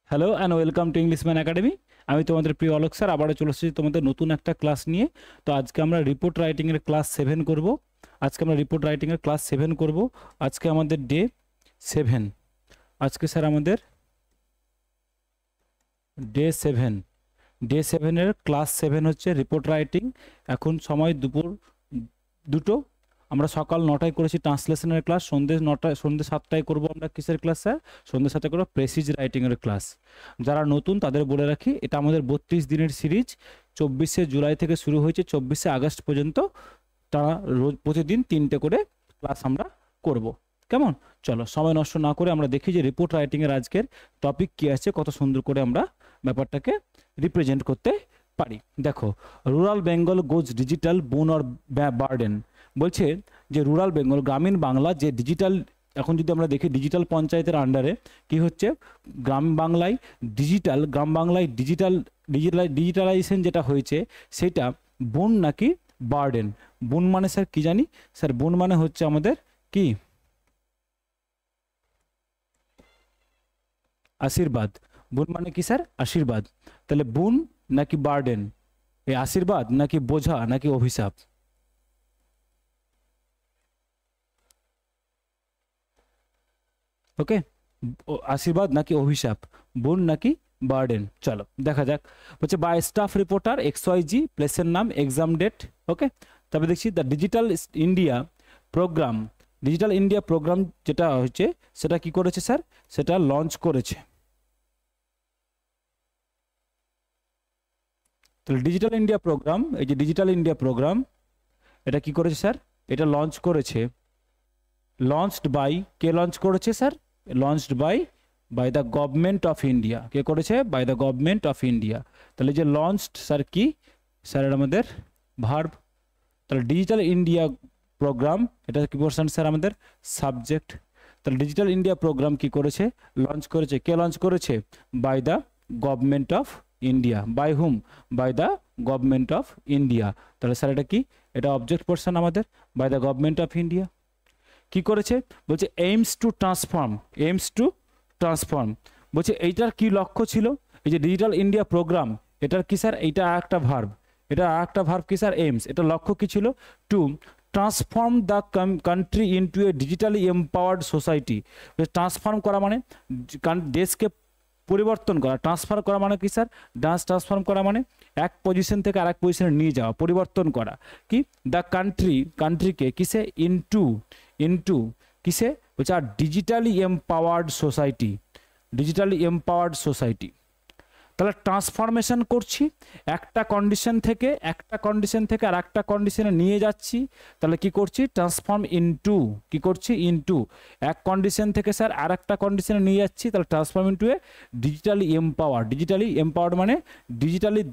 Hello and welcome to Englishman academy. আমি তোমাদের প্রিয় অলোক স্যার আবারও চলে এসেছি তোমাদের নতুন একটা ক্লাস নিয়ে। তো আজকে আমরা রিপোর্ট রাইটিংয়ের ক্লাস 7 করব। আজকে আমাদের ডে 7। আজকে স্যার আমাদের ডে 7 ক্লাস 7 হচ্ছে রিপোর্ট রাইটিং। এখন সময় দুপুর 2টো। আমরা সকাল 9টায় করেছি ট্রান্সলেশনের ক্লাস, সন্ধ্যে 7টায় করবো আমরা কিসের ক্লাস স্যার? সন্ধ্যে 7টায় করবো প্রেসিজ রাইটিংয়ের ক্লাস। যারা নতুন তাদের বলে রাখি, এটা আমাদের 32 দিনের সিরিজ। 24শে জুলাই থেকে শুরু হয়েছে, 24শে আগস্ট পর্যন্ত। তারা প্রতিদিন 3টে করে ক্লাস আমরা করব। কেমন? চলো সময় নষ্ট না করে আমরা দেখি যে রিপোর্ট রাইটিংয়ের আজকের টপিক কী আছে, কত সুন্দর করে আমরা ব্যাপারটাকে রিপ্রেজেন্ট করতে পারি। দেখো, রুরাল বেঙ্গল গোজ ডিজিটাল বুন অর বার্ডেন। বলছে যে রুরাল বেঙ্গল, গ্রামীণ বাংলা যে ডিজিটাল, এখন যদি আমরা দেখি ডিজিটাল পঞ্চায়েতের আন্ডারে কি হচ্ছে, গ্রাম বাংলায় ডিজিটালাইজেশন যেটা হয়েছে সেটা বুন নাকি বার্ডেন? বুন মানে স্যার কি জানি? স্যার বুন মানে হচ্ছে আমাদের কি? আশীর্বাদ। বুন মানে কি স্যার? আশীর্বাদ। তাহলে বুন নাকি বার্ডেন? এই আশীর্বাদ নাকি বোঝা নাকি অভিশাপ? ওকে, আশীর্বাদ নাকি অভিশাপ, বুন নাকি বার্ডেন? চলো দেখা যাক। বলছে বাই স্টাফ রিপোর্টার XYG, প্লেসের নাম, এক্সাম ডেট। ওকে, তবে দেখছি দ্য ডিজিটাল ইন্ডিয়া প্রোগ্রাম যেটা হচ্ছে সেটা কি করেছে স্যার? সেটা লঞ্চ করেছে। তাহলে ডিজিটাল ইন্ডিয়া প্রোগ্রাম, এই যে ডিজিটাল ইন্ডিয়া প্রোগ্রাম, এটা কি করেছে স্যার? এটা লঞ্চ করেছে। লঞ্চড বাই, কে লঞ্চ করেছে sir? Launched by the government of India. কে করেছে? By the government of India. তাহলে যে লঞ্চড স্যার কি? স্যার এটা আমাদের ভার্ব। তাহলে ডিজিটাল ইন্ডিয়া প্রোগ্রাম, এটা কি বলছেন স্যার? আমাদের সাবজেক্ট। তাহলে ডিজিটাল ইন্ডিয়া প্রোগ্রাম কি করেছে? লঞ্চ করেছে। কে লঞ্চ করেছে? By the government of India. By হুম? By the government of India. তাহলে স্যার এটা কি? এটা অবজেক্ট পারসন আমাদের, by the government of India. কি করেছে? বলছে এইমস টু ট্রান্সফর্ম। বলছে এইটার কি লক্ষ্য ছিল? এই যে ডিজিটাল ইন্ডিয়া প্রোগ্রাম, এটার কি স্যার? এইটা একটা ভার্ব, কি স্যার? এইমস। এটা লক্ষ্য কি ছিল? To transform the country into a digitally empowered society. Transform করা মানে দেশকে পরিবর্তন করা। ট্রান্সফার করা মানে কি স্যার? ট্রান্সফর্ম করা মানে এক পজিশন থেকে আরেক পজিশনে নিয়ে যাওয়া, পরিবর্তন করা। কি? দ্য কান্ট্রিকে কিসে? ইনটু কিসে? বলছে আর ডিজিটালি এম্পাওয়ার্ড সোসাইটি। তাহলে ট্রান্সফরমেশন করছি, একটা কন্ডিশন থেকে আর একটা কন্ডিশনে নিয়ে যাচ্ছি। তাহলে কি করছি? Transform into. কি করছি? ইনটু। এক কন্ডিশন থেকে স্যার আর একটা কন্ডিশনে নিয়ে যাচ্ছি, তাহলে transform into a digitally empowered মানে ডিজিটালের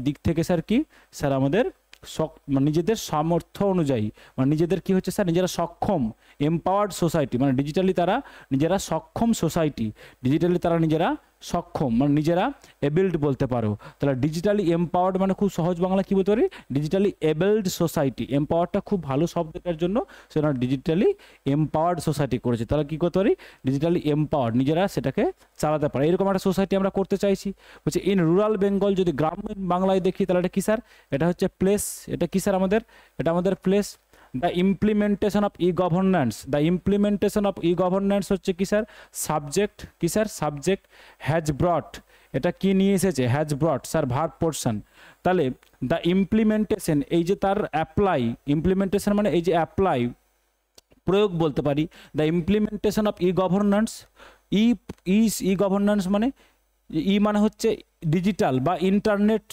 দিক থেকে স্যার কি? স্যার আমাদের নিজেদের সামর্থ্য অনুযায়ী, মানে নিজেদের কি হচ্ছে স্যার? নিজেরা সক্ষম। এম্পাওয়ার্ড সোসাইটি মানে ডিজিটালি তারা নিজেরা সক্ষম সোসাইটি, মানে নিজেরা এবেলড বলতে পারো। তাহলে ডিজিটালি এম্পাওয়ার্ড মানে খুব সহজ বাংলা কি বলতে পারি? Digitally এবেলড society. এম্পাওয়ার্ডটা খুব ভালো শব্দটার জন্য সেটা ডিজিটালি এম্পাওয়ার্ড সোসাইটি করেছে। তাহলে কি করতে পারি? ডিজিটালি এম্পাওয়ার্ড, নিজেরা সেটাকে চালাতে পারে, এরকম একটা সোসাইটি আমরা করতে চাইছি। বলছে ইন রুরাল বেঙ্গল, যদি গ্রামীণ বাংলায় দেখি তাহলে এটা কি স্যার? এটা হচ্ছে প্লেস। এটা কি স্যার আমাদের? এটা আমাদের place. The implementation of E governance হচ্ছে কি স্যার? সাবজেক্ট। কি স্যার? সাবজেক্ট। হ্যাজ ব্রট, এটা কি নিয়ে এসেছে? Has brought sir verb portion. তাহলে দ্য ইমপ্লিমেন্টেশন, এই যে তার অ্যাপ্লাই, ইমপ্লিমেন্টেশন মানে এই যে অ্যাপ্লাই, প্রয়োগ বলতে পারি। The implementation of E governance মানে মানে হচ্ছে ডিজিটাল বা ইন্টারনেট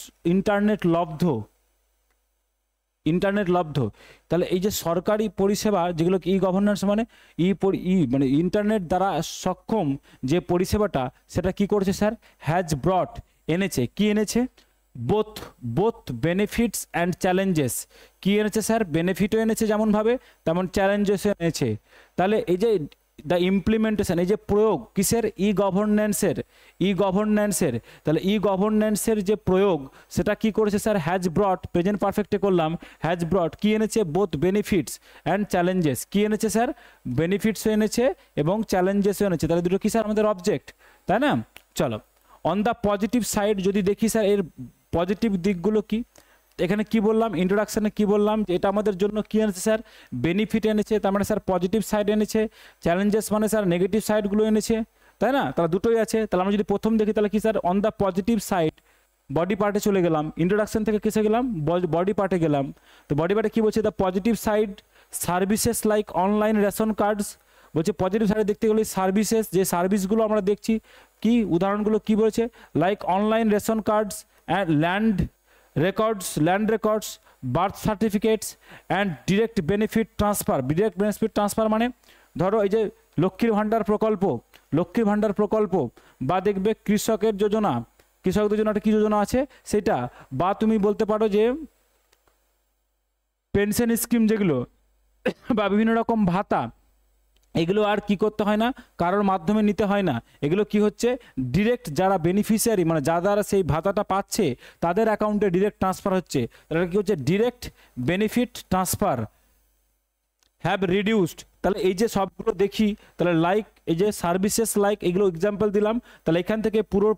লব্ধ। তাহলে এই যে সরকারি পরিষেবা যেগুলো ই গভর্নেন্স মানে মানে ইন্টারনেট দ্বারা সক্ষম যে পরিষেবাটা, সেটা কি করেছে স্যার? হ্যাজ ব্রট, এনেছে। কি এনেছে? Both benefits and challenges. কি এনেছে স্যার? বেনিফিটও এনেছে যেমনভাবে, তেমন চ্যালেঞ্জেসও এনেছে। তাহলে এই যে দ্য ইমপ্লিমেন্টেশন, এই যে প্রয়োগ কিসের? ই গভর্নেন্সের। তাহলে ই গভর্নেন্সের যে প্রয়োগ, সেটা কি করেছে স্যার? হ্যাজ ব্রট, প্রেজেন্ট পারফেক্টে করলাম, হ্যাজ ব্রট কি এনেছে? Both benefits and challenges. কি এনেছে স্যার? বেনিফিটসও এনেছে এবং চ্যালেঞ্জেসও এনেছে। তাহলে দুটো কি স্যার? আমাদের অবজেক্ট। তাই না? চলো, অন দ্য পজিটিভ সাইড যদি দেখি স্যার এর পজিটিভ দিকগুলো কি, এখানে কি বললাম ইন্ট্রোডাকশনে কি বললাম, যে এটা আমাদের জন্য কি এনেছে স্যার, বেনিফিট এনেছে, তার মানে স্যার পজিটিভ সাইড এনেছে, চ্যালেঞ্জেস মানে স্যার নেগেটিভ সাইডগুলো এনেছে, তাই না? তাহলে দুটোই আছে। তাহলে আমরা যদি প্রথম দেখি তাহলে কি sir, on the positive side body পার্টে চলে গেলাম, ইন্ট্রোডাকশন থেকে কিসে গেলাম, বডি পার্টে গেলাম। তো বডি পার্টে কি বলছে, the positive side services like online ration cards, বলছে পজিটিভ সাইডে দেখতে গেলে সার্ভিসেস, যে সার্ভিসগুলো আমরা দেখছি, কি উদাহরণগুলো কি বলেছে, like online ration cards and land records, birth certificates and direct benefit transfer মানে ধরো এই যে লক্ষ্মীর ভাণ্ডার প্রকল্প বা দেখবে কৃষকদের যোজনা একটা কি যোজনা আছে সেটা, বা তুমি বলতে পারো যে পেনশন স্কিম যেগুলো বা বিভিন্ন রকম ভাতা, এগুলো আর কি করতে হয় না, কারোর মাধ্যমে নিতে হয় না, এগুলো কি হচ্ছে ডিরেক্ট যারা বেনিফিশিয়ারি মানে যারা সেই ভাতাটা পাচ্ছে তাদের অ্যাকাউন্টে ডিরেক্ট ট্রান্সফার হচ্ছে, তাহলে কি হচ্ছে direct benefit transfer have reduced. তাহলে এই যে সবগুলো দেখি, তাহলে লাইক এই যে সার্ভিসেস লাইক এগুলো এক্সাম্পল দিলাম, তাহলে এখান থেকে পুরো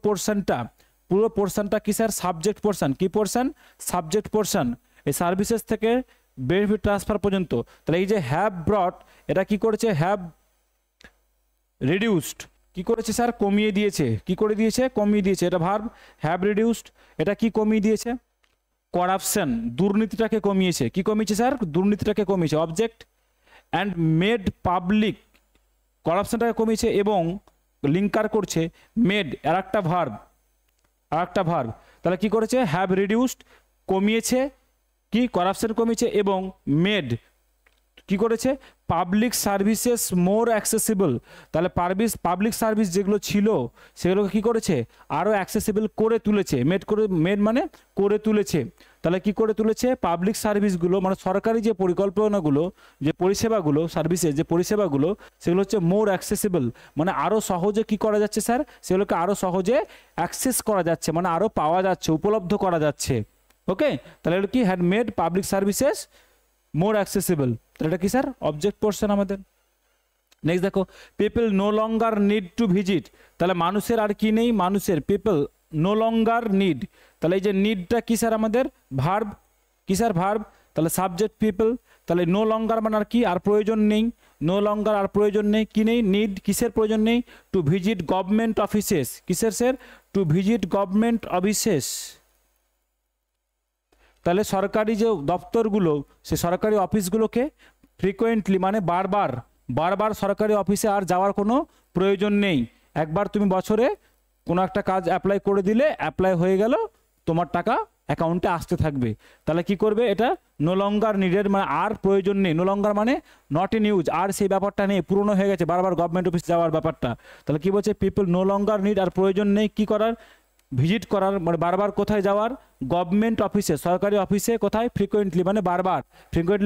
পোর্শনটা কি স্যার, সাবজেক্ট পোর্শন, কি পোর্শন, সাবজেক্ট পোর্শন, এই সার্ভিসেস থেকে বেনিফিট ট্রান্সফার পর্যন্ত। তাহলে এই যে হ্যাভ ব্রট, এটা কি করেছে, হ্যাভ রিডিউসড, কি করেছে স্যার, কমিয়ে দিয়েছে, কি করে দিয়েছে, কমিয়ে দিয়েছে, এটা ভার্ব, হ্যাভ রিডিউসড, এটা কি কমিয়ে দিয়েছে, করাপশন, দুর্নীতিটাকে কমিয়েছে, কি কমিয়েছে স্যার, দুর্নীতিটাকে কমিয়েছে, অবজেক্ট, অ্যান্ড মেড পাবলিক, করাপশনটাকে কমিয়েছে এবং লিঙ্কার করছে মেড, আর একটা ভার্ব, তাহলে কি করেছে, হ্যাভ রিডিউসড কমিয়েছে, কি করাপশন কমিয়েছে, এবং মেড কি করেছে, পাবলিক সার্ভিসেস মোর অ্যাক্সেসিবল, তাহলে পাবলিক সার্ভিস যেগুলো ছিল সেগুলোকে কি করেছে, আরও অ্যাক্সেসিবল করে তুলেছে, মেড মানে করে তুলেছে। তাহলে কি করে তুলেছে, পাবলিক সার্ভিসগুলো মানে সরকারি যে পরিকল্পনাগুলো, যে পরিষেবাগুলো, সার্ভিসেস যে পরিষেবাগুলো, সেগুলো হচ্ছে মোর অ্যাক্সেসিবল, মানে আরও সহজে কি করা যাচ্ছে স্যার, সেগুলোকে আরও সহজে অ্যাক্সেস করা যাচ্ছে, মানে আরও পাওয়া যাচ্ছে, উপলব্ধ করা যাচ্ছে। ওকে, তাহলে এটা কি, had made public services more accessible, তাহলে এটা কি স্যার, অবজেক্ট পোর্শন আমাদের। নেক্সট দেখো, people no longer need to visit, তাহলে মানুষের আর কি নেই, পিপল নো লঙ্গার নিড, তাহলে এই যে নিডটা কি স্যার আমাদের ভার্ব, কি স্যার ভার্ব, তাহলে সাবজেক্ট পিপল, তাহলে নো লঙ্গার মানে আর কি, আর প্রয়োজন নেই, নো লঙ্গার আর প্রয়োজন নেই, কি নেই, নিড কিসের প্রয়োজন নেই, টু ভিজিট গভর্নমেন্ট অফিসেস, কিসের sir, to visit government offices, তাহলে সরকারি যে দপ্তরগুলো, সে সরকারি অফিসগুলোকে ফ্রিকোয়েন্টলি মানে বারবার সরকারি অফিসে আর যাওয়ার কোনো প্রয়োজন নেই, একবার তুমি বছরে কোনো একটা কাজ অ্যাপ্লাই করে দিলে, অ্যাপ্লাই হয়ে গেল, তোমার টাকা অ্যাকাউন্টে আসতে থাকবে। তাহলে কি করবে, এটা নো লঙ্গার নিডেড মানে আর প্রয়োজন নেই, নো লঙ্গার মানে নট ইন ইউজ, আর সেই ব্যাপারটা নেই, পুরনো হয়ে গেছে বারবার গভর্নমেন্ট অফিস যাওয়ার ব্যাপারটা। তাহলে কি বলছে, পিপল নো লঙ্গার নিড, আর প্রয়োজন নেই কি করার, ভিজিট করার, মানে বারবার কোথায় যাওয়ার, গভর্নমেন্ট অফিসে, সরকারি অফিসে, কোথায়, ফ্রিকোয়েন্টলি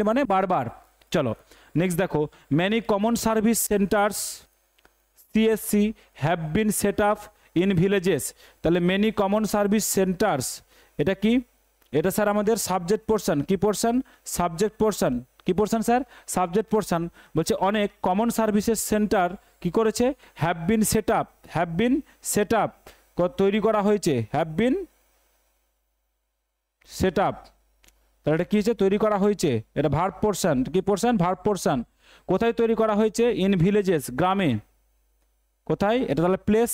মানে বারবার, চলো নেক্সট দেখো, many common service centres CSC have been set up in villages, তাহলে মেনি কমন সার্ভিস সেন্টার্স, এটা কি, এটা স্যার আমাদের সাবজেক্ট পোর্শন, কি পোর্শন, সাবজেক্ট পোর্শন, কি পোর্শন স্যার, সাবজেক্ট পোর্শন, বলছে অনেক কমন সার্ভিসেস সেন্টার কি করেছে, হ্যাভ বিন সেট আপ তৈরি করা হয়েছে, হ্যাভ বিন সেট আপ, তাহলে এটা কি হয়েছে, তৈরি করা হয়েছে, এটা ভার্ব পোর্শন, কি পোর্শন, ভার্ব পোর্শন, কোথায় তৈরি করা হয়েছে, ইন ভিলেজেস, গ্রামে, কোথায়, এটা তাহলে প্লেস,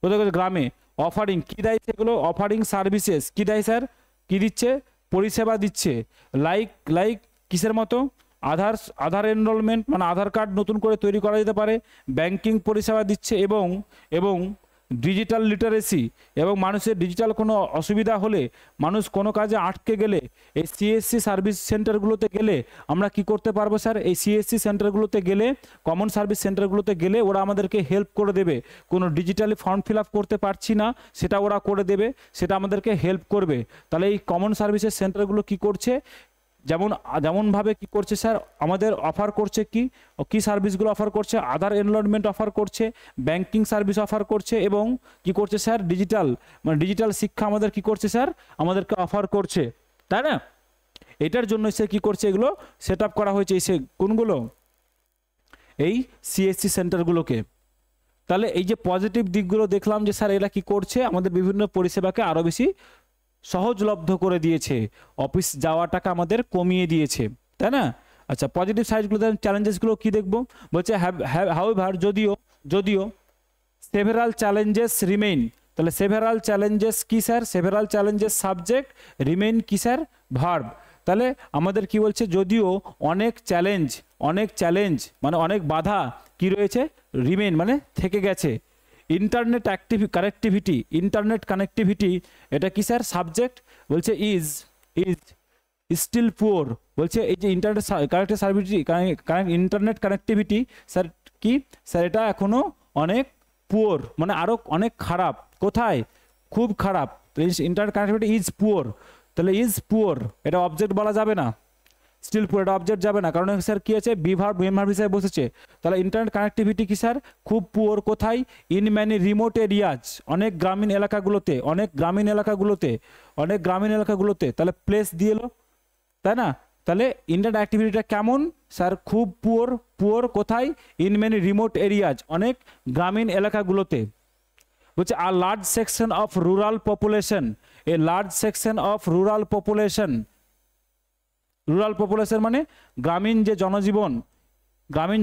কোথায় গ্রামে, অফারিং কি দেয় সেগুলো, অফারিং সার্ভিসেস কি দেয় স্যার, কি দিচ্ছে, পরিষেবা দিচ্ছে, লাইক কিসের মতো, আধার এনরোলমেন্ট মানে আধার কার্ড নতুন করে তৈরি করা যেতে পারে, ব্যাংকিং পরিষেবা দিচ্ছে, এবং ডিজিটাল লিটারেসি, এবং মানুষের ডিজিটাল কোনো অসুবিধা হলে, মানুষ কোনো কাজে আটকে গেলে, এই সিএসসি সার্ভিস সেন্টারগুলোতে গেলে আমরা কি করতে পারবো স্যার, এই সিএসসি সেন্টারগুলোতে গেলে, কমন সার্ভিস সেন্টারগুলোতে গেলে ওরা আমাদেরকে হেল্প করে দেবে, কোনো ডিজিটালি ফর্ম ফিল আপ করতে পারছি না সেটা ওরা করে দেবে, সেটা আমাদেরকে হেল্প করবে। তাহলে এই কমন সার্ভিসেস সেন্টারগুলো কি করছে, যেমনভাবে কি করছে স্যার, আমাদের অফার করছে কি সার্ভিসগুলো অফার করছে, আধার এনরোলমেন্ট অফার করছে, ব্যাংকিং সার্ভিস অফার করছে, এবং কি করছে স্যার, ডিজিটাল শিক্ষা আমাদের কি করছে স্যার, আমাদেরকে অফার করছে, তাই না? এটার জন্য সে কি করছে, এগুলো সেট আপ করা হয়েছে, সে কোনগুলো, এই সিএসসি সেন্টারগুলোকে। তাহলে এই যে পজিটিভ দিকগুলো দেখলাম যে স্যার এরা কি করছে, আমাদের বিভিন্ন পরিষেবাকে আরো বেশি সহজলভ্য করে দিয়েছে, অফিস যাওয়াটাকে আমাদের কমিয়ে দিয়েছে, তাই না? আচ্ছা, পজিটিভ সাইডগুলো, চ্যালেঞ্জেসগুলো কি দেখবো, বলছে হাউএভার যদিও সেভারাল চ্যালেঞ্জেস রিমেইন। তাহলে সেভারাল চ্যালেঞ্জেস কি sir? Several challenges subject, remain কি স্যার? ভার্ব। তাহলে আমাদের কি বলছে, যদিও অনেক চ্যালেঞ্জ মানে অনেক বাধা কি রয়েছে, রিমেইন মানে থেকে গেছে। ইন্টারনেট কানেক্টিভিটি এটা কি স্যার? সাবজেক্ট। বলছে ইজ স্টিল পুয়ার। বলছে এই যে ইন্টারনেট কানেক্টিভিটি স্যার কি স্যার? এটা এখনো অনেক পুয়ার মানে আরো অনেক খারাপ। কোথায়? খুব খারাপ। Internet connectivity is poor. তাহলে ইজ পুয়ার এটা অবজেক্ট বলা যাবে না, স্টিল পুয়ার এটা অবজেক্ট যাবে না, কারণ স্যার কি আছে, বি ভার্ব মেন ভার্ব হিসেবে বসেছে। তাহলে ইন্টারনেট কানেক্টিভিটি কি স্যার? খুব পুয়ার। কোথায়? ইন ম্যানি রিমোট এরিয়াজ, অনেক গ্রামীণ এলাকাগুলোতে। তাহলে প্লেস দিয়ে এলো, তাই না? তাহলে ইন্টারনেট অ্যাক্টিভিটিটা কেমন স্যার? খুব পুয়ার। কোথায়? ইন মেনি রিমোট এরিয়াজ, অনেক গ্রামীণ এলাকাগুলোতে। বলছে আর large section of rural population, rural population মানে গ্রামীণ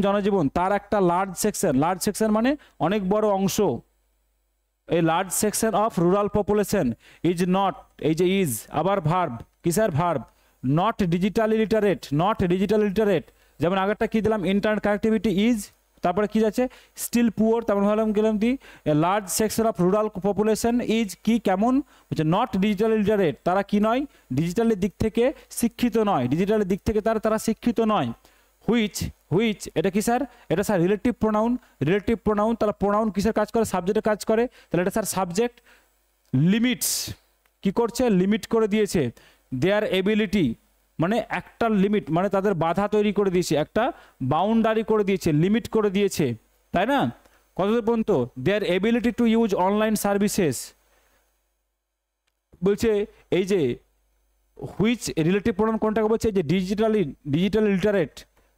জনজীবন তার একটা লার্জ সেকশন মানে অনেক বড় অংশ। এই large section of rural population is not, এই যে ইজ আবার ভার্ব কি sir? Verb. Not digitally literate, যেমন আগেরটা কি দিলাম, ইন্টারনেট কানেক্টিভিটি ইজ, তারপরে কি যাচ্ছে, স্টিল পুয়ার, তারপরে গেলাম the large section of rural population is কি কেমন, হচ্ছে নট ডিজিটালি লিটারেট, তারা কি নয়? ডিজিটালের দিক থেকে শিক্ষিত নয়, তারা শিক্ষিত নয়। হুইচ এটা কি স্যার? এটা স্যার রিলেটিভ প্রোনাউন। তাহলে প্রোনাউন কিসের কাজ করে? সাবজেক্টের কাজ করে। তাহলে এটা স্যার সাবজেক্ট। লিমিটস কি করছে? লিমিট করে দিয়েছে। দেয়ার এবিলিটি মানে একটা লিমিট মানে তাদের বাধা তৈরি করে দিয়েছে, একটা বাউন্ডারি করে দিয়েছে, লিমিট করে দিয়েছে, তাই না? কতদূর পর্যন্ত? দেয়ার ability to use online services. বলছে এই যে হুইচ রিলেটিভ প্রোনাউন কোনটাকে বলছে? এই যে ডিজিটালি লিটারেট।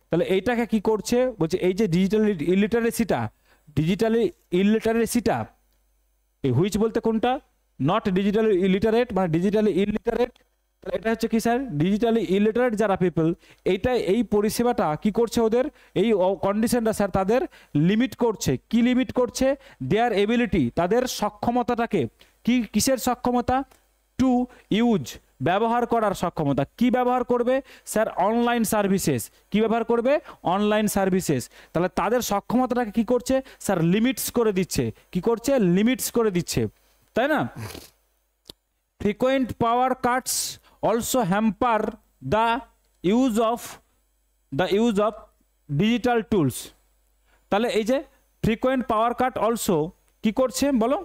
তাহলে এইটাকে কি করছে? বলছে এই যে ডিজিটাল ইলিটারেসিটা, এই হুইচ বলতে কোনটা? নট ডিজিটালি ইলিটারেট মানে ডিজিটালি ইলিটারেট। এটা হচ্ছে কি স্যার? ডিজিটালি ইলিটারেট যারা পিপল, এই পরিষেবাটা কি করছে? ওদের এই কন্ডিশনটা স্যার তাদের লিমিট করছে। কি লিমিট করছে? দেয়ার এবিলিটি, তাদের সক্ষমতাটাকে। কিসের সক্ষমতা? টু ইউজ, ব্যবহার করার সক্ষমতা। কি ব্যবহার করবে স্যার? Online services. কি ব্যবহার করবে? Online services. তাহলে তাদের সক্ষমতাটাকে কি করছে স্যার? লিমিটস করে দিচ্ছে। কি করছে? লিমিটস করে দিচ্ছে, তাই না? Frequent power Katz also hamper the use of digital tools। তাহলে এই যে frequent power cut also কি করছে বলো?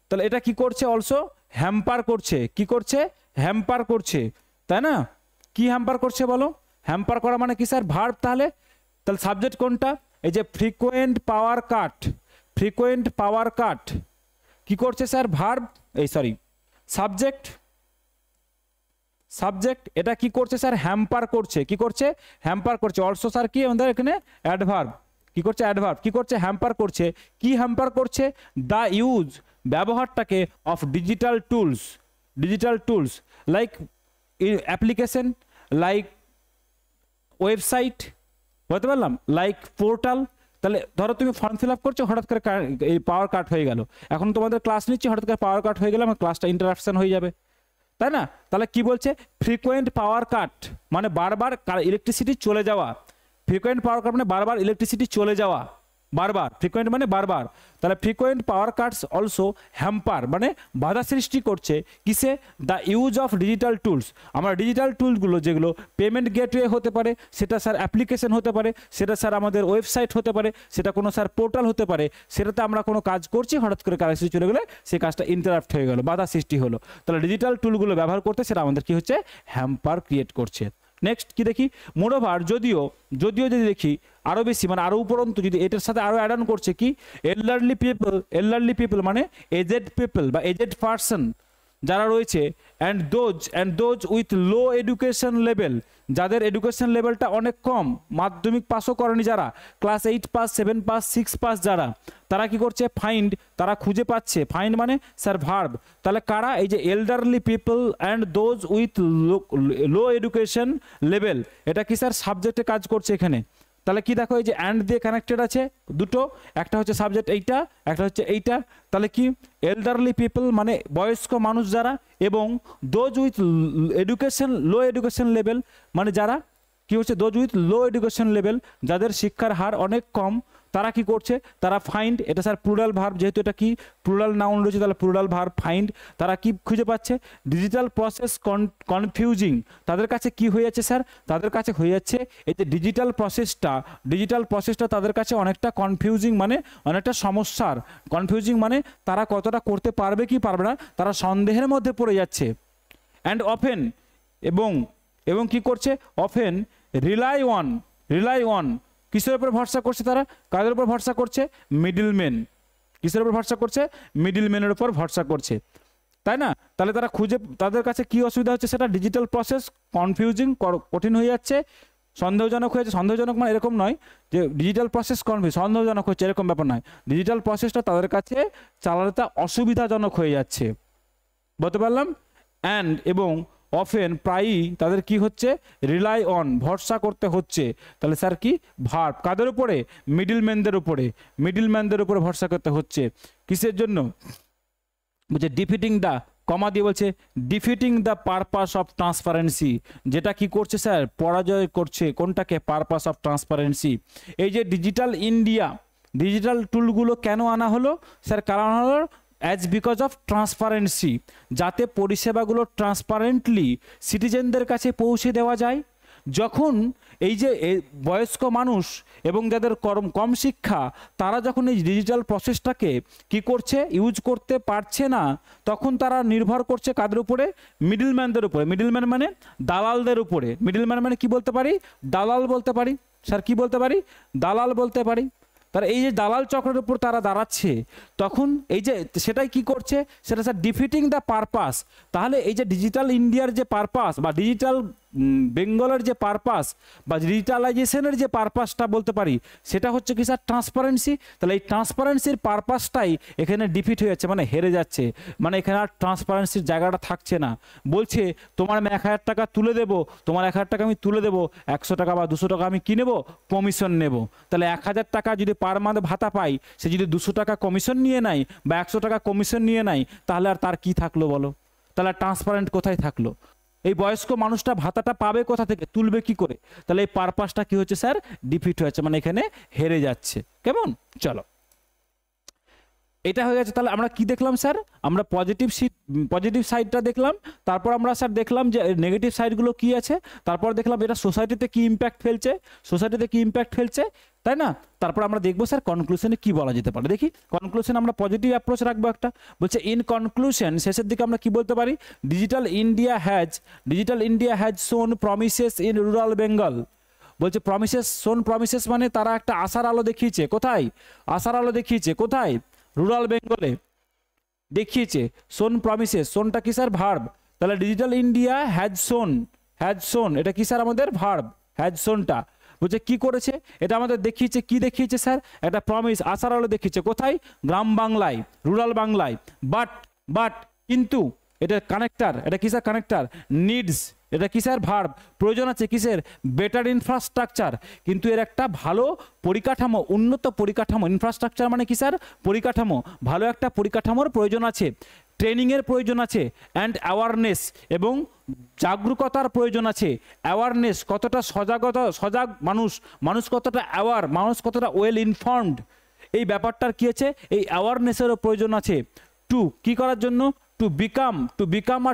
তাহলে এটা কি করছে? also hamper করছে। কি করছে? hamper করছে, তাই না? কি hamper করছে বলো? hamper করা মানে কি স্যার? ভার্ব। তাহলে সাবজেক্ট কোনটা? এই যে frequent power cut কি করছে স্যার? ভার্ব। এই সরি সাবজেক্ট। এটা কি করছে স্যার? হ্যাম্পার করছে। কি করছে? হ্যাম্পার করছে। অলসো স্যার কি আমাদের এখানে অ্যাডভার্ব। কি করছে? অ্যাডভার্ব। কি করছে? হ্যাম্পার করছে। কি হ্যাম্পার করছে? দা ইউজ, ব্যবহারটাকে, of digital tools like application, like website, বলতে পারলাম, লাইক পোর্টাল। তাহলে ধরো তুমি ফর্ম ফিল আপ করছো, হঠাৎ করে এই পাওয়ার কাট হয়ে গেল। এখন তোমাদের ক্লাস নিচ্ছি, হঠাৎ করে পাওয়ার কাট হয়ে গেলে আমার ক্লাসটা ইন্টারাপশন হয়ে যাবে, তাই না? তাহলে কি বলছে? ফ্রিকোয়েন্ট পাওয়ার কাট মানে বারবার ইলেকট্রিসিটি চলে যাওয়া। ফ্রিকোয়েন্ট পাওয়ার কাট মানে বারবার ইলেকট্রিসিটি চলে যাওয়া, বারবার। ফ্রিকোয়েন্ট মানে বারবার। তাহলে ফ্রিকোয়েন্ট পাওয়ার কাটস অলসো হ্যাম্পার মানে বাধা সৃষ্টি করছে কিসে? The use of digital tools. আমরা ডিজিটাল টুলসগুলো যেগুলো পেমেন্ট গেটওয়ে হতে পারে, সেটা স্যার অ্যাপ্লিকেশন হতে পারে, সেটা স্যার আমাদের ওয়েবসাইট হতে পারে, সেটা কোনো স্যার পোর্টাল হতে পারে, সেটাতে আমরা কোনো কাজ করছি, হঠাৎ করে কারেন্সি চলে গেলে সেই কাজটা ইন্টারাপ্ট হয়ে গেল, বাধা সৃষ্টি হলো। তাহলে ডিজিটাল টুলগুলো ব্যবহার করতে সেটা আমাদের কি হচ্ছে? হ্যাম্পার ক্রিয়েট করছে। নেক্সট কি দেখি? মোরওভার যদিও যদি দেখি আরো বেশি মানে আরো উপরন্তু, যদি এটার সাথে আরো অ্যাড অন করছে কি? এল্ডারলি পিপল মানে এজেড পিপল বা এজেড পার্সন, যারা রয়েছে and those with low education level, যাদের এডুকেশন লেভেলটা অনেক কম, মাধ্যমিক পাসও করেনি যারা, ক্লাস 8 পাস 7 পাস 6 পাস যারা, তারা কি করছে ফাইন্ড, তারা খুঁজে পাচ্ছে। ফাইন্ড মানে স্যার ভার্ব, তাহলে কারা, এই যে elderly people and those with low education level, এটা কি স্যার সাবজেক্টে কাজ করছে এখানে। তাহলে কি দেখো এই যে অ্যান্ড দিয়ে কানেক্টেড আছে দুটো, একটা হচ্ছে সাবজেক্ট এইটা, একটা হচ্ছে এইটা। তাহলে কি এল্ডারলি পিপল মানে বয়স্ক মানুষ যারা, এবং those with low education level মানে যারা কি হচ্ছে those with low education level, যাদের শিক্ষার হার অনেক কম, তারা কি করছে, তারা ফাইন্ড, এটা স্যার প্লুরাল ভার্ব, যেহেতু এটা কি প্লুরাল নাউন রয়েছে তাহলে প্লুরাল ভার্ব ফাইন্ড, তারা কি খুঁজে পাচ্ছে, ডিজিটাল প্রসেস কনফিউজিং, তাদের কাছে কি হয়ে যাচ্ছে স্যার, তাদের কাছে হয়ে যাচ্ছে এই যে ডিজিটাল প্রসেসটা তাদের কাছে অনেকটা কনফিউজিং মানে অনেকটা সমস্যার, কনফিউজিং মানে তারা কতটা করতে পারবে কি পারবে না, তারা সন্দেহের মধ্যে পড়ে যাচ্ছে। অ্যান্ড অফেন এবং কি করছে, অফেন রিলাই অন কিসের উপর ভরসা করছে, তারা কাদের উপর ভরসা করছে, মিডলম্যান, কিসের উপর ভরসা করছে, মিডলম্যানের উপর ভরসা করছে, তাই না। তাহলে তারা তাদের কাছে কি অসুবিধা হচ্ছে, সেটা ডিজিটাল প্রসেস কনফিউজিং, কঠিন হয়ে যাচ্ছে, সন্দেহজনক হয়েছে। সন্দেহজনক মানে এরকম নয় যে ডিজিটাল প্রসেস সন্দেহজনক হচ্ছে, এরকম ব্যাপার নয়, ডিজিটাল প্রসেসটা তাদের কাছে চালাতে অসুবিধাজনক হয়ে যাচ্ছে, বলতে পারলাম। অ্যান্ড এবং অফেন প্রায়ই তাদের কি হচ্ছে, রিলাই অন ভরসা করতে হচ্ছে, তাহলে স্যার কি ভার্ব, কাদের উপরে, মিডলম্যানদের উপরে ভরসা করতে হচ্ছে, কিসের জন্য, বলছে ডিফিটিং দ্য, কমা দিয়ে বলছে defeating the purpose of transparency, যেটা কি করছে স্যার, পরাজয় করছে কোনটাকে, পারপাস অফ ট্রান্সপারেন্সি। এই যে ডিজিটাল টুলগুলো কেন আনা হলো স্যার, কারণ হলো অ্যাজ বিকজ অফ ট্রান্সপারেন্সি, যাতে পরিষেবাগুলো ট্রান্সপারেন্টলি সিটিজেনদের কাছে পৌঁছে দেওয়া যায়। যখন এই যে বয়স্ক মানুষ এবং যাদের কম শিক্ষা, তারা যখন এই ডিজিটাল প্রসেসটাকে কি করছে, ইউজ করতে পারছে না, তখন তারা নির্ভর করছে কাদের উপরে, মিডলম্যানদের উপরে। মিডলম্যান মানে দালালদের উপরে। মিডলম্যান মানে কি বলতে পারি, দালাল বলতে পারি স্যার, কি বলতে পারি, দালাল বলতে পারি। তার এই যে দালাল চক্রের উপর তারা দাঁড়াচ্ছে, তখন এই যে সেটাই কি করছে, সেটা স্যার ডিফিটিং দ্য পারপাস। তাহলে এই যে ডিজিটাল ইন্ডিয়ার যে পারপাস বা ডিজিটাল বেঙ্গলের যে পারপাস বা ডিজিটালাইজেশনের যে পারপাসটা বলতে পারি, সেটা হচ্ছে কি স্যার ট্রান্সপারেন্সি। তাহলে এই ট্রান্সপারেন্সির পারপাসটাই এখানে ডিফিট হয়ে যাচ্ছে, মানে হেরে যাচ্ছে, মানে এখানে আর ট্রান্সপারেন্সির জায়গাটা থাকছে না। বলছে তোমার আমি 1000 টাকা তুলে দেবো, তোমার 1000 টাকা আমি তুলে দেবো, 100 টাকা বা 200 টাকা আমি কি নেবো, কমিশন নেব। তাহলে 1000 টাকা যদি পার মান্থ ভাতা পাই, সে যদি 200 টাকা কমিশন নিয়ে নেয় বা 100 টাকা কমিশন নিয়ে নেয়, তাহলে আর তার কি থাকলো বলো, তাহলে ট্রান্সপারেন্ট কোথায় থাকলো? এই বয়স্ক মানুষটা ভাতাটা পাবে কোথা থেকে, তুলবে কি করে? তাহলে এই পারপাসটা কি হচ্ছে স্যার, ডিফিট হয়েছে, মানে এখানে হেরে যাচ্ছে। কেমন, চলো এটা হয়ে গেছে। তাহলে আমরা কি দেখলাম স্যার, আমরা পজিটিভ সাইডটা দেখলাম, তারপর আমরা স্যার দেখলাম যে নেগেটিভ সাইডগুলো কি আছে, তারপর দেখলাম এটা সোসাইটিতে কি ইম্প্যাক্ট ফেলছে, তাই না। তারপর আমরা দেখবো স্যার কনক্লুশনে কি বলা যেতে পারে। দেখি কনক্লুশন আমরা পজিটিভ অ্যাপ্রোচ রাখবো একটা, বলছে ইন কনক্লুশন, শেষের দিকে আমরা কি বলতে পারি, ডিজিটাল ইন্ডিয়া হ্যাজ শোন প্রমিসেস ইন রুরাল বেঙ্গল। বলছে প্রমিসেস মানে তারা একটা আশার আলো দেখিয়েছে, কোথায়, কোথায়, রুরাল বেঙ্গলে দেখিয়েছে। সোন প্রমিসেস, সোনটা কি স্যার, ভার্ব। তাহলে ডিজিটাল ইন্ডিয়া হ্যাজ শোন এটা কি স্যার, আমাদের ভার্ব, হ্যাজ শোনটা। বলছে কি করেছে, এটা আমাদের দেখিয়েছে, কি দেখিয়েছে স্যার, একটা প্রমিস, আশার আলো দেখিয়েছে, কোথায়, গ্রাম বাংলায়, রুরাল বাংলায়। বাট কিন্তু এটা কানেক্টার, এটা কি স্যার, কানেক্টার। নিডস, এটা কি স্যার, ভার্ব। প্রয়োজন আছে কিসের, বেটার ইনফ্রাস্ট্রাকচার, কিন্তু এর একটা ভালো পরিকাঠামো, উন্নত পরিকাঠামো। ইনফ্রাস্ট্রাকচার মানে কি স্যার, পরিকাঠামো, ভালো একটা পরিকাঠামোর প্রয়োজন আছে। ট্রেনিংয়ের প্রয়োজন আছে, অ্যান্ড অ্যাওয়ারনেস, এবং জাগরুকতার প্রয়োজন আছে। অ্যাওয়ারনেস, কতটা সজাগ মানুষ কতটা অ্যাওয়ার, মানুষ কতটা ওয়েল ইনফর্মড, এই ব্যাপারটার কি আছে, এই অ্যাওয়ারনেসেরও প্রয়োজন আছে। টু কি করার জন্য, টু বিকাম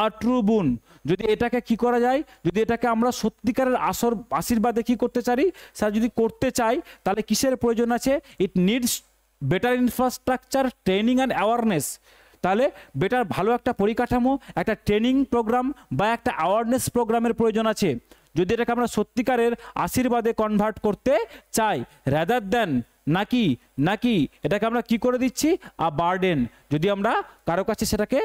আ ট্রু বুন, যদি এটাকে কি করা যায়, যদি এটাকে আমরা সত্যিকারের আশীর্বাদে কি করতে চাই স্যার, যদি করতে চাই, তাহলে কিসের প্রয়োজন আছে, it needs better infrastructure, training and awareness. তাহলে বেটার, ভালো একটা পরিকাঠামো, একটা ট্রেনিং প্রোগ্রাম বা একটা অ্যাওয়ারনেস প্রোগ্রামের প্রয়োজন আছে, যদি এটাকে আমরা সত্যিকারের আশীর্বাদে কনভার্ট করতে চাই, রাদার দ্যান নাকি নাকি এটাকে আমরা কি করে দিচ্ছি, বার্ডেন। যদি আমরা কারো কাছে সেটাকে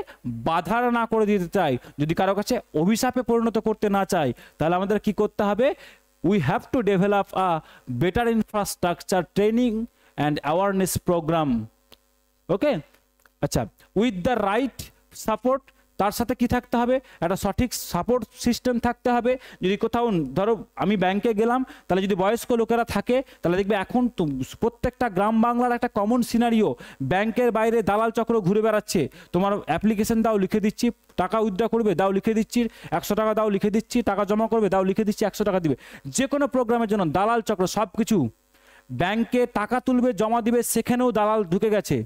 বাধা না করে দিতে চাই, যদি কারো কাছে অভিশাপে পরিণত করতে না চাই, তাহলে আমাদের কি করতে হবে, we have to develop a better infrastructure, training and awareness program. Okay, আচ্ছা, উইথ দ্য রাইট সাপোর্ট, তার সাথে কি থাকতে হবে, একটা সঠিক সাপোর্ট সিস্টেম থাকতে হবে। যদি কোথাও ধরো আমি ব্যাংকে গেলাম, তাহলে যদি বয়স্ক লোকেরা থাকে, তাহলে দেখবে এখন তো প্রত্যেকটা গ্রাম বাংলার একটা কমন সিনারিও, ব্যাংকের বাইরে দালাল চক্র ঘুরে বেড়াচ্ছে। তোমার অ্যাপ্লিকেশন দাও, লিখে দিচ্ছি, টাকা উইথড্র করবে দাও, লিখে দিচ্ছি 100 টাকা দাও, লিখে দিচ্ছি, টাকা জমা করবে দাও, লিখে দিচ্ছি 100 টাকা দিবে। যে কোনো প্রোগ্রামের জন্য দালাল চক্র, সব কিছু। ব্যাংকে টাকা তুলবে, জমা দিবে, সেখানেও দালাল ঢুকে গেছে।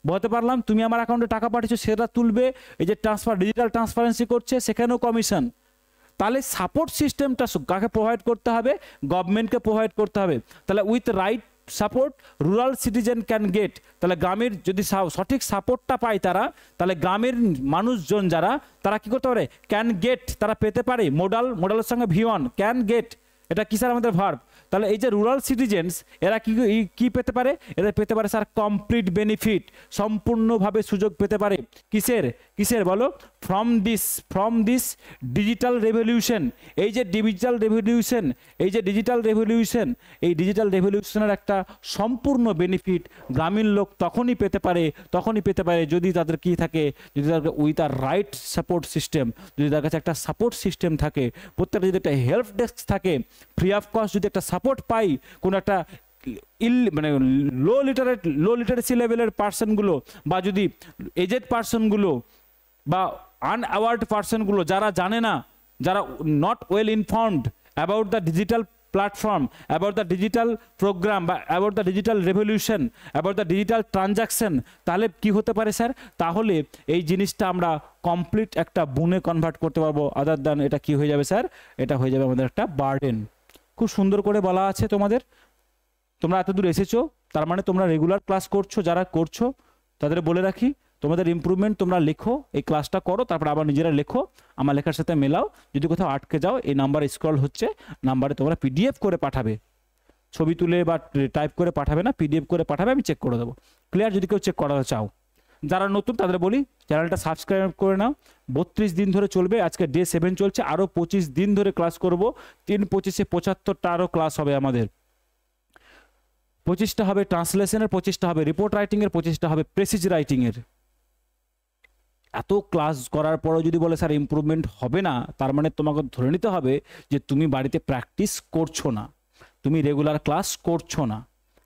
বলতে পারলাম, তুমি আমার অ্যাকাউন্টে টাকা পাঠিয়েছো, সেটা তুলবে, এই যে ট্রান্সফার, ডিজিটাল ট্রান্সপারেন্সি করছে, সেখানেও কমিশন। তাহলে সাপোর্ট সিস্টেমটা কাকে প্রোভাইড করতে হবে, গভর্নমেন্টকে প্রোভাইড করতে হবে। তাহলে with right support rural citizen can get, তাহলে গ্রামের যদি সঠিক সাপোর্টটা পায় তারা, তাহলে গ্রামের মানুষজন যারা, তারা কি করতে পারে, ক্যান গেট, তারা পেতে পারে। মোডালের সঙ্গে V1, ক্যান গেট, এটা কি স্যার আমাদের ভার্ব। তাহলে এই যে রুরাল সিটিজেন্স, এরা কি পেতে পারে, এরা পেতে পারে স্যার কমপ্লিট বেনিফিট, সম্পূর্ণভাবে সুযোগ পেতে পারে। কিসের বলো, ফ্রম দিস ডিজিটাল রেভলিউশন। এই যে ডিজিটাল রেভলিউশনের একটা সম্পূর্ণ বেনিফিট গ্রামীণ লোক তখনই পেতে পারে যদি তাদের কি থাকে, যদি তাদের with a right support system, যদি তার কাছে একটা সাপোর্ট সিস্টেম থাকে, প্রত্যেকটা যদি একটা হেল্প ডেস্ক থাকে, ফ্রি অফ কস্ট যদি একটা সাপোর্ট পাই, কোনো একটা মানে লো লিটারেসি লেভেলের পার্সনগুলো, বা যদি এজেড পার্সনগুলো, বা আনঅ্যাওয়ার্ড পার্সনগুলো, যারা জানে না, যারা not well informed about the digital platform, about the digital program, বা about the digital revolution, about the digital transaction, তাহলে কি হতে পারে স্যার, তাহলে এই জিনিসটা আমরা কমপ্লিট একটা বুনে কনভার্ট করতে পারবো। আদার দ্যান এটা কি হয়ে যাবে স্যার, এটা হয়ে যাবে আমাদের একটা বার্ডেন। খুব সুন্দর করে বলা আছে তোমাদের, তোমরা এতদূর এসেছো, তার মানে তোমরা রেগুলার ক্লাস করছো। যারা করছো তাদের বলে রাখি, তোমাদের ইমপ্রুভমেন্ট তোমরা লেখো, এই ক্লাসটা করো, তারপর আবার নিজেরা লেখো, আমার লেখার সাথে মেলাও। যদি কোথাও আটকে যাও, এই নাম্বারে স্ক্রল হচ্ছে, নাম্বারে তোমরা PDF করে পাঠাবে, ছবি তুলে বা টাইপ করে পাঠাবে না, PDF করে পাঠাবে, আমি চেক করে দেবো। ক্লিয়ার? যদি কেউ চেক করাতে চাও, যারা নতুন তাদের বলি চ্যানেলটা সাবস্ক্রাইব করে নাও। 32 দিন ধরে চলবে, আজকে ডে 7 চলছে, আরও 25 দিন ধরে ক্লাস করব। 3-25-এ 75টা আরও ক্লাস হবে আমাদের। 25টা হবে ট্রান্সলেশনের, 25টা হবে রিপোর্ট রাইটিংয়ের, 25টা হবে প্রেসিজ রাইটিংয়ের। এত ক্লাস করার পরেও যদি বলে স্যার ইমপ্রুভমেন্ট হবে না, তার মানে তোমাকে ধরে নিতে হবে যে তুমি বাড়িতে প্র্যাকটিস করছো না, তুমি রেগুলার ক্লাস করছো না।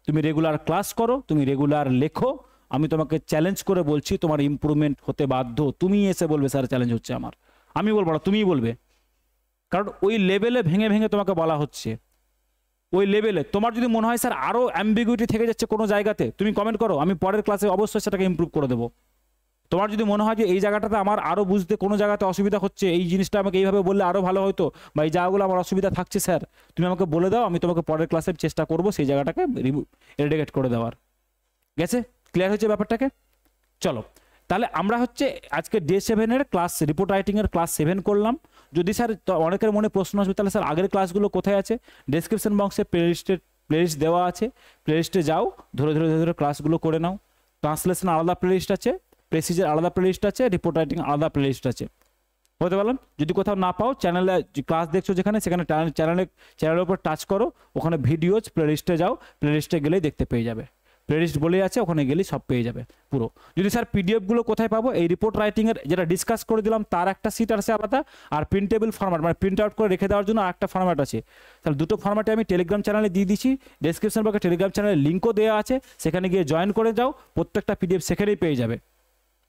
তুমি রেগুলার ক্লাস করো, তুমি রেগুলার লেখো। আমি তোমাকে চ্যালেঞ্জ করে বলছি, তোমার ইমপ্রুভমেন্ট হতে বাধ্য। তুমি এসে বলবে স্যার চ্যালেঞ্জ হচ্ছে আমার, আমি বলবো না, তুমিই বলবে। কারণ ওই লেভেলে ভেঙে ভেঙে তোমাকে বলা হচ্ছে, ওই লেভেলে। তোমার যদি মনে হয় স্যার আরও অ্যাম্বিগুইটি থেকে যাচ্ছে কোনো জায়গাতে, তুমি কমেন্ট করো, আমি পরের ক্লাসে অবশ্যই সেটাকে ইমপ্রুভ করে দেবো। তোমার যদি মনে হয় যে এই জায়গাটাতে আমার আরও বুঝতে কোনো জায়গাতে অসুবিধা হচ্ছে, এই জিনিসটা আমাকে এইভাবে বললে আরও ভালো হতো, বা এই জায়গাগুলো আমার অসুবিধা থাকছে স্যার, তুমি আমাকে বলে দাও, আমি তোমাকে পরের ক্লাসে চেষ্টা করবো সেই জায়গাটাকে এরিডিকেট করে দেওয়ার। গেছে? ক্লিয়ার হয়েছে ব্যাপারটাকে? চলো তাহলে আমরা হচ্ছে আজকে ডে 7-এর ক্লাস, রিপোর্ট রাইটিংয়ের ক্লাস 7 করলাম। যদি স্যার অনেকের মনে প্রশ্ন আসবে, তাহলে স্যার আগের ক্লাসগুলো কোথায় আছে? ডেসক্রিপশন বক্সে প্লেলিস্ট দেওয়া আছে, প্লেলিস্টে যাও, ধরে ধরে ধরে ক্লাসগুলো করে নাও। ট্রান্সলেশন আলাদা প্লেলিস্ট আছে, প্রেসিজের আলাদা প্লেলিস্ট আছে, রিপোর্ট রাইটিং আলাদা প্লেলিস্ট আছে। বলতে পারলাম? যদি কোথাও না পাও, চ্যানেলে ক্লাস দেখছো যেখানে, সেখানে চ্যানেলের উপর টাচ করো, ওখানে ভিডিওজ প্লেলিস্টে যাও, প্লেলিস্টে গেলেই দেখতে পেয়ে যাবে। প্লেলিস্ট বলেই আছে, ওখানে গেলেই সব পেয়ে যাবে পুরো। যদি স্যার PDF-গুলো কোথায় পাবো? এই রিপোর্ট রাইটিংয়ের যেটা ডিসকাস করে দিলাম তার একটা সিট আছে আলাদা, আর প্রিন্টেবল ফরম্যাট মানে প্রিন্ট আউট করে রেখে দেওয়ার জন্য আরেকটা ফরম্যাট আছে। তাহলে দুটো ফরম্যাটে আমি টেলিগ্রাম চ্যানেলে দিয়ে দিচ্ছি, ডেসক্রিপশন বক্সে টেলিগ্রাম চ্যানেলের লিঙ্কও দেওয়া আছে, সেখানে গিয়ে জয়েন করে যাও, প্রত্যেকটা PDF সেখানেই পেয়ে যাবে।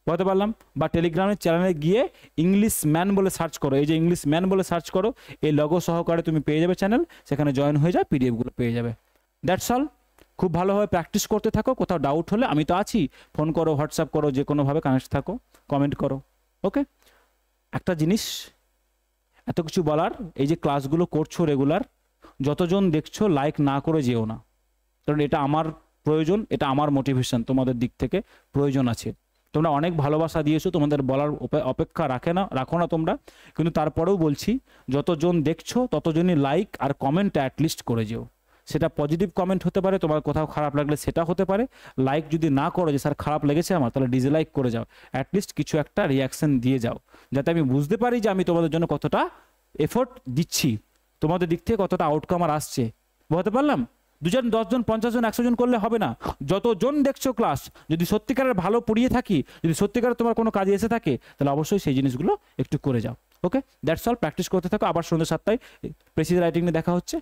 বলতে পারলাম? বা টেলিগ্রামের চ্যানেলে গিয়ে ইংলিশ ম্যান বলে সার্চ করো, এই যে ইংলিশ ম্যান বলে সার্চ করো, এই লগো সহকারে তুমি পেয়ে যাবে চ্যানেল, সেখানে জয়েন হয়ে যায়, PDF-গুলো পেয়ে যাবে। That's all. খুব ভালোভাবে প্র্যাকটিস করতে থাকো, কোথাও ডাউট হলে আমি তো আছি, ফোন করো, হোয়াটসঅ্যাপ করো, যে কোনোভাবে কানেক্ট থাকো, কমেন্ট করো। ওকে, একটা জিনিস এত কিছু বলার, এই যে ক্লাসগুলো করছো রেগুলার, যতজন দেখছো লাইক না করে যেও না, কারণ এটা আমার প্রয়োজন, এটা আমার মোটিভেশন, তোমাদের দিক থেকে প্রয়োজন আছে। তোমরা অনেক ভালোবাসা দিয়েছো, তোমাদের বলার অপেক্ষা রাখো না তোমরা, কিন্তু তারপরেও বলছি, যতজন দেখছো ততজনই লাইক আর কমেন্ট অ্যাটলিস্ট করে যেও। সেটা পজিটিভ কমেন্ট হতে পারে, তোমার কোথাও খারাপ লাগলে সেটা হতে পারে। লাইক যদি না করো যে স্যার খারাপ লেগেছে আমার, তাহলে ডিসলাইক করে যাও, অ্যাটলিস্ট কিছু একটা রিয়াকশন দিয়ে যাও, যাতে আমি বুঝতে পারি যে আমি তোমাদের জন্য কতটা এফোর্ট দিচ্ছি, তোমাদের দিক থেকে কতটা আউটকাম আর আসছে। বুঝতে পারলাম? 2 জন 10 জন 50 জন 100 জন করলে হবে না, যতজন দেখছো ক্লাস, যদি সত্যিকারের ভালো পড়িয়ে থাকি, যদি সত্যিকারের তোমার কোনো কাজে এসে থাকে, তাহলে অবশ্যই সেই জিনিসগুলো একটু করে যাও। ওকে, দ্যাটস অল। প্র্যাকটিস করতে থাকো। আবার সন্ধ্যে 7টায় প্রেসিজ রাইটিং নিয়ে দেখা হচ্ছে।